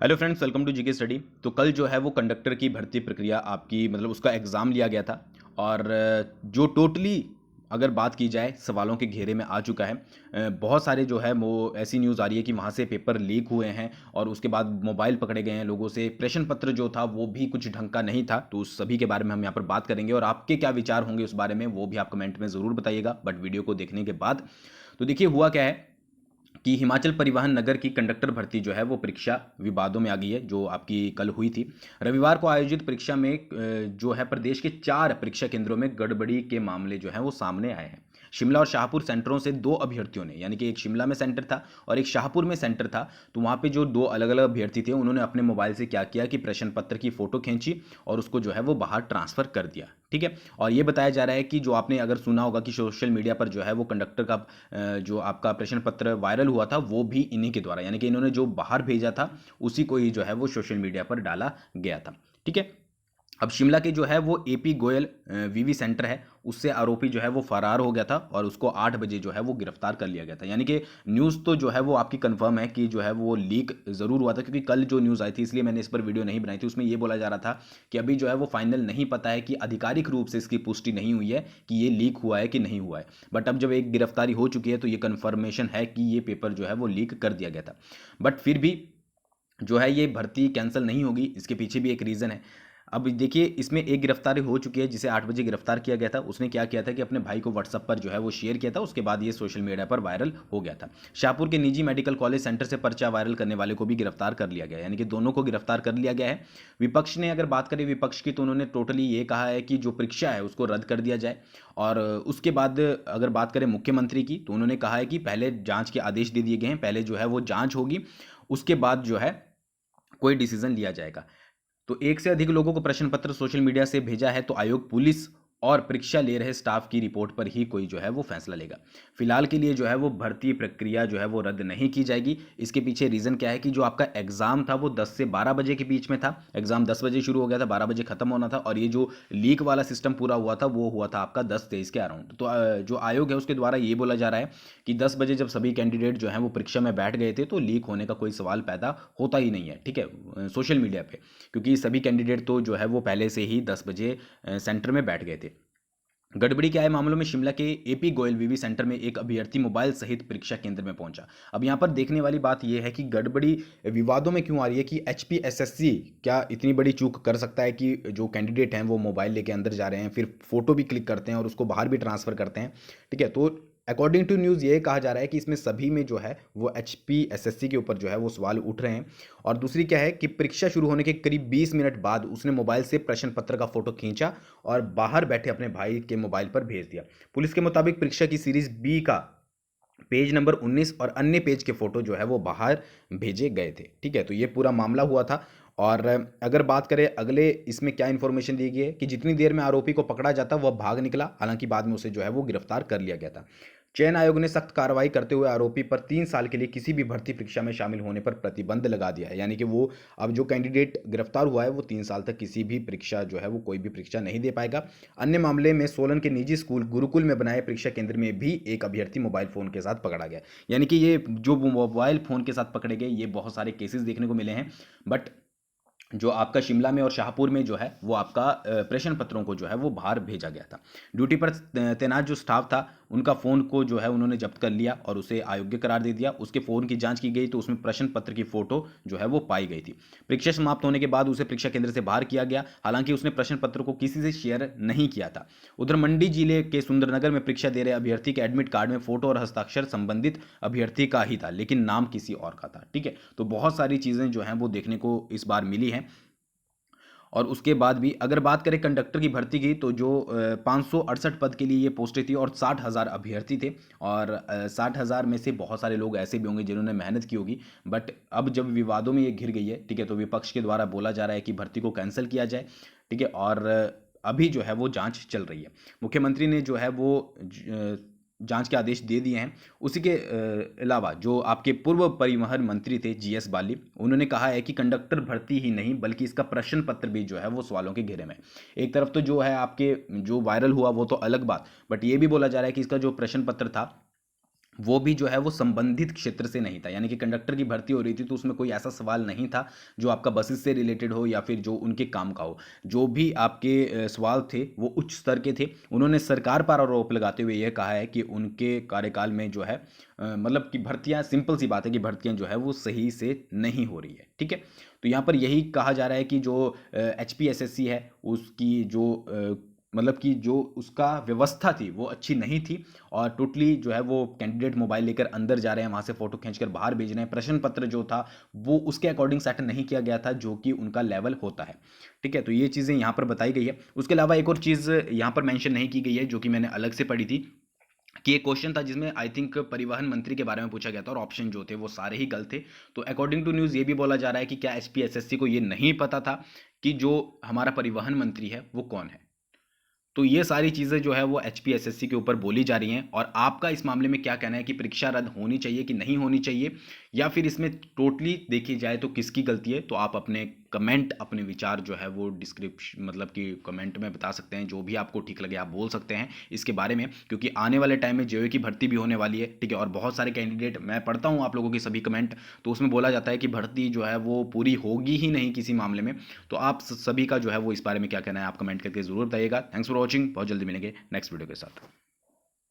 Hello friends, welcome to GK study. तो कल जो है वो कंडक्टर की भर्ती प्रक्रिया आपकी मतलब उसका एग्ज़ाम लिया गया था। और जो टोटली अगर बात की जाए सवालों के घेरे में आ चुका है। बहुत सारे जो है वो ऐसी न्यूज़ आ रही है कि वहाँ से पेपर लीक हुए हैं और उसके बाद मोबाइल पकड़े गए हैं लोगों से। प्रश्न पत्र जो था वो भी कुछ ढंग का नहीं था। तो उस सभी के बारे में हम यहाँ पर बात करेंगे और आपके क्या विचार होंगे उस बारे में वो भी आप कमेंट में ज़रूर बताइएगा, बट वीडियो को देखने के बाद। तो देखिए हुआ क्या है कि हिमाचल परिवहन नगर की कंडक्टर भर्ती जो है वो परीक्षा विवादों में आ गई है, जो आपकी कल हुई थी। रविवार को आयोजित परीक्षा में जो है प्रदेश के 4 परीक्षा केंद्रों में गड़बड़ी के मामले जो हैं वो सामने आए हैं। शिमला और शाहपुर सेंटरों से 2 अभ्यर्थियों ने, यानी कि एक शिमला में सेंटर था और एक शाहपुर में सेंटर था। तो वहाँ पे जो 2 अलग-अलग अभ्यर्थी थे उन्होंने अपने मोबाइल से क्या किया कि प्रश्न पत्र की फ़ोटो खींची और उसको जो है वो बाहर ट्रांसफ़र कर दिया। ठीक है? और ये बताया जा रहा है कि जो आपने अगर सुना होगा कि सोशल मीडिया पर जो है वो कंडक्टर का जो आपका प्रश्न पत्र वायरल हुआ था वो भी इन्हीं के द्वारा, यानी कि इन्होंने जो बाहर भेजा था उसी को ही जो है वो सोशल मीडिया पर डाला गया था। ठीक है। अब शिमला के जो है वो एपी गोयल वीवी सेंटर है, उससे आरोपी जो है वो फरार हो गया था और उसको 8 बजे जो है वो गिरफ्तार कर लिया गया था। यानी कि न्यूज़ तो जो है वो आपकी कंफर्म है कि जो है वो लीक ज़रूर हुआ था, क्योंकि कल जो न्यूज़ आई थी इसलिए मैंने इस पर वीडियो नहीं बनाई थी। उसमें ये बोला जा रहा था कि अभी जो है वो फाइनल नहीं पता है, कि आधिकारिक रूप से इसकी पुष्टि नहीं हुई है कि ये लीक हुआ है कि नहीं हुआ है। बट अब जब एक गिरफ्तारी हो चुकी है तो ये कन्फर्मेशन है कि ये पेपर जो है वो लीक कर दिया गया था। बट फिर भी जो है ये भर्ती कैंसिल नहीं होगी, इसके पीछे भी एक रीज़न है। अब देखिए इसमें एक गिरफ्तारी हो चुकी है, जिसे 8 बजे गिरफ्तार किया गया था। उसने क्या किया था कि अपने भाई को व्हाट्सएप पर जो है वो शेयर किया था, उसके बाद ये सोशल मीडिया पर वायरल हो गया था। शाहपुर के निजी मेडिकल कॉलेज सेंटर से पर्चा वायरल करने वाले को भी गिरफ्तार कर लिया गया है, यानी कि दोनों को गिरफ्तार कर लिया गया है। विपक्ष ने अगर बात करें विपक्ष की, तो उन्होंने टोटली ये कहा है कि जो परीक्षा है उसको रद्द कर दिया जाए। और उसके बाद अगर बात करें मुख्यमंत्री की, तो उन्होंने कहा है कि पहले जाँच के आदेश दे दिए गए हैं, पहले जो है वो जाँच होगी, उसके बाद जो है कोई डिसीजन लिया जाएगा। तो एक से अधिक लोगों को प्रश्न पत्र सोशल मीडिया से भेजा है तो आयोग पुलिस और परीक्षा ले रहे स्टाफ की रिपोर्ट पर ही कोई जो है वो फैसला लेगा। फिलहाल के लिए जो है वो भर्ती प्रक्रिया जो है वो रद्द नहीं की जाएगी। इसके पीछे रीज़न क्या है कि जो आपका एग्ज़ाम था वो 10 से 12 बजे के बीच में था। एग्ज़ाम 10 बजे शुरू हो गया था, 12 बजे ख़त्म होना था। और ये जो लीक वाला सिस्टम पूरा हुआ था वो हुआ था आपका 10-23 के अराउंड। तो जो आयोग है उसके द्वारा ये बोला जा रहा है कि 10 बजे जब सभी कैंडिडेट जो हैं वो परीक्षा में बैठ गए थे तो लीक होने का कोई सवाल पैदा होता ही नहीं है। ठीक है, सोशल मीडिया पे, क्योंकि सभी कैंडिडेट तो जो है वो पहले से ही 10 बजे सेंटर में बैठ गए थे। गड़बड़ी के आए मामलों में शिमला के एपी गोयल वीवी सेंटर में एक अभ्यर्थी मोबाइल सहित परीक्षा केंद्र में पहुंचा। अब यहाँ पर देखने वाली बात यह है कि गड़बड़ी विवादों में क्यों आ रही है, कि एचपीएसएससी क्या इतनी बड़ी चूक कर सकता है कि जो कैंडिडेट हैं वो मोबाइल लेके अंदर जा रहे हैं, फिर फोटो भी क्लिक करते हैं और उसको बाहर भी ट्रांसफर करते हैं। ठीक है, तो अकॉर्डिंग टू न्यूज़ ये कहा जा रहा है कि इसमें सभी में जो है वो एचपीएसएससी के ऊपर जो है वो सवाल उठ रहे हैं। और दूसरी क्या है कि परीक्षा शुरू होने के करीब 20 मिनट बाद उसने मोबाइल से प्रश्न पत्र का फोटो खींचा और बाहर बैठे अपने भाई के मोबाइल पर भेज दिया। पुलिस के मुताबिक परीक्षा की सीरीज बी का पेज नंबर 19 और अन्य पेज के फोटो जो है वो बाहर भेजे गए थे। ठीक है, तो ये पूरा मामला हुआ था। और अगर बात करें अगले इसमें क्या इन्फॉर्मेशन दी गई है कि जितनी देर में आरोपी को पकड़ा जाता वह भाग निकला, हालांकि बाद में उसे जो है वो गिरफ्तार कर लिया गया था। चयन आयोग ने सख्त कार्रवाई करते हुए आरोपी पर 3 साल के लिए किसी भी भर्ती परीक्षा में शामिल होने पर प्रतिबंध लगा दिया है। यानी कि वो अब जो कैंडिडेट गिरफ्तार हुआ है वो 3 साल तक किसी भी परीक्षा जो है वो कोई भी परीक्षा नहीं दे पाएगा। अन्य मामले में सोलन के निजी स्कूल गुरुकुल में बनाए परीक्षा केंद्र में भी एक अभ्यर्थी मोबाइल फोन के साथ पकड़ा गया। यानी कि ये जो मोबाइल फोन के साथ पकड़े गए ये बहुत सारे केसेस देखने को मिले हैं। बट जो आपका शिमला में और शाहपुर में जो है वो आपका प्रश्न पत्रों को जो है वो बाहर भेजा गया था। ड्यूटी पर तैनात जो स्टाफ था उनका फ़ोन को जो है उन्होंने जब्त कर लिया और उसे अयोग्य करार दे दिया। उसके फ़ोन की जांच की गई तो उसमें प्रश्न पत्र की फ़ोटो जो है वो पाई गई थी। परीक्षा समाप्त होने के बाद उसे परीक्षा केंद्र से बाहर किया गया, हालांकि उसने प्रश्न पत्र को किसी से शेयर नहीं किया था। उधर मंडी जिले के सुंदरनगर में परीक्षा दे रहे अभ्यर्थी के एडमिट कार्ड में फोटो और हस्ताक्षर संबंधित अभ्यर्थी का ही था, लेकिन नाम किसी और का था। ठीक है, तो बहुत सारी चीज़ें जो हैं वो देखने को इस बार मिली हैं। और उसके बाद भी अगर बात करें कंडक्टर की भर्ती की, तो जो 568 पद के लिए ये पोस्टें थी और 60,000 अभ्यर्थी थे। और 60,000 में से बहुत सारे लोग ऐसे भी होंगे जिन्होंने मेहनत की होगी। बट अब जब विवादों में ये घिर गई है, ठीक है, तो विपक्ष के द्वारा बोला जा रहा है कि भर्ती को कैंसिल किया जाए। ठीक है, और अभी जो है वो जांच चल रही है। मुख्यमंत्री ने जो है वो जांच के आदेश दे दिए हैं। उसी के अलावा जो आपके पूर्व परिवहन मंत्री थे जीएस बाली, उन्होंने कहा है कि कंडक्टर भर्ती ही नहीं बल्कि इसका प्रश्न पत्र भी जो है वो सवालों के घेरे में है। एक तरफ तो जो है आपके जो वायरल हुआ वो तो अलग बात, बट ये भी बोला जा रहा है कि इसका जो प्रश्न पत्र था वो भी जो है वो संबंधित क्षेत्र से नहीं था, यानी कि कंडक्टर की भर्ती हो रही थी तो उसमें कोई ऐसा सवाल नहीं था जो आपका बसेस से रिलेटेड हो या फिर जो उनके काम का हो। जो भी आपके सवाल थे वो उच्च स्तर के थे। उन्होंने सरकार पर आरोप लगाते हुए ये कहा है कि उनके कार्यकाल में जो है मतलब कि भर्तियां, सिंपल सी बात है कि भर्तियां जो है वो सही से नहीं हो रही है। ठीक है, तो यहाँ पर यही कहा जा रहा है कि जो HPSSC है उसकी जो मतलब कि जो उसका व्यवस्था थी वो अच्छी नहीं थी, और टोटली जो है वो कैंडिडेट मोबाइल लेकर अंदर जा रहे हैं, वहाँ से फ़ोटो खींचकर बाहर भेज रहे हैं। प्रश्न पत्र जो था वो उसके अकॉर्डिंग सेट नहीं किया गया था जो कि उनका लेवल होता है। ठीक है, तो ये चीज़ें यहाँ पर बताई गई है। उसके अलावा एक और चीज़ यहाँ पर मेंशन नहीं की गई है जो कि मैंने अलग से पढ़ी थी, कि एक क्वेश्चन था जिसमें आई थिंक परिवहन मंत्री के बारे में पूछा गया था और ऑप्शन जो थे वो सारे ही गलत थे। तो अकॉर्डिंग टू न्यूज़ ये भी बोला जा रहा है कि क्या HPSSC को ये नहीं पता था कि जो हमारा परिवहन मंत्री है वो कौन है। तो ये सारी चीज़ें जो है वो HPSSC के ऊपर बोली जा रही हैं, और आपका इस मामले में क्या कहना है कि परीक्षा रद्द होनी चाहिए कि नहीं होनी चाहिए, या फिर इसमें टोटली देखी जाए तो किसकी गलती है? तो आप अपने कमेंट, अपने विचार जो है वो डिस्क्रिप्शन मतलब कि कमेंट में बता सकते हैं। जो भी आपको ठीक लगे आप बोल सकते हैं इसके बारे में, क्योंकि आने वाले टाइम में जेईई की भर्ती भी होने वाली है। ठीक है, और बहुत सारे कैंडिडेट, मैं पढ़ता हूँ आप लोगों के सभी कमेंट, तो उसमें बोला जाता है कि भर्ती जो है वो पूरी होगी ही नहीं किसी मामले में। तो आप सभी का जो है वो इस बारे में क्या कहना है आप कमेंट करके ज़रूर बताइएगा। थैंक्स फॉर वॉचिंग, बहुत जल्दी मिलेंगे नेक्स्ट वीडियो के साथ।